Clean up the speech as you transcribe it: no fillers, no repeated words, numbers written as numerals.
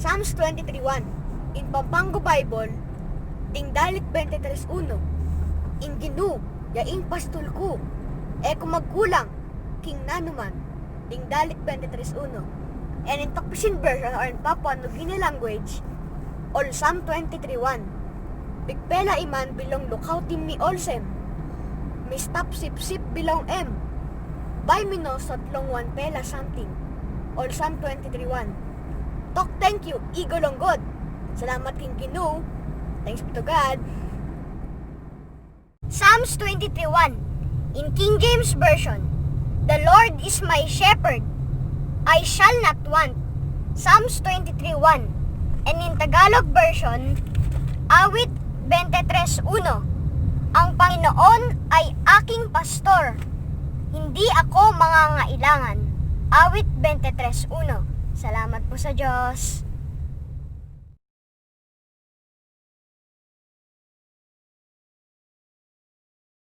Psalms 23:1. In Pampango Bible, ting dalit 23:1. In Ginu, yaing pastol ko. Kung magkulang, king nanuman, ting dalit 23:1. And in Tokpisin version or in Papua New Guinea language, all Psalm 23:1. Bigpela iman bilong lukaw tim mi olsem. Mistap sip bilong em. By minos at long 1 pela something. All Psalm 23:1. Talk thank you, igolong God. Salamat king Ginu. Thanks be to God. Psalms 23:1. In King James Version, the Lord is my shepherd, I shall not want. Psalms 23:1. And in Tagalog version, awit 23:1. Ang Panginoon ay aking pastor, hindi ako mangangailangan. Awit 23:1. Salamat po sa Diyos.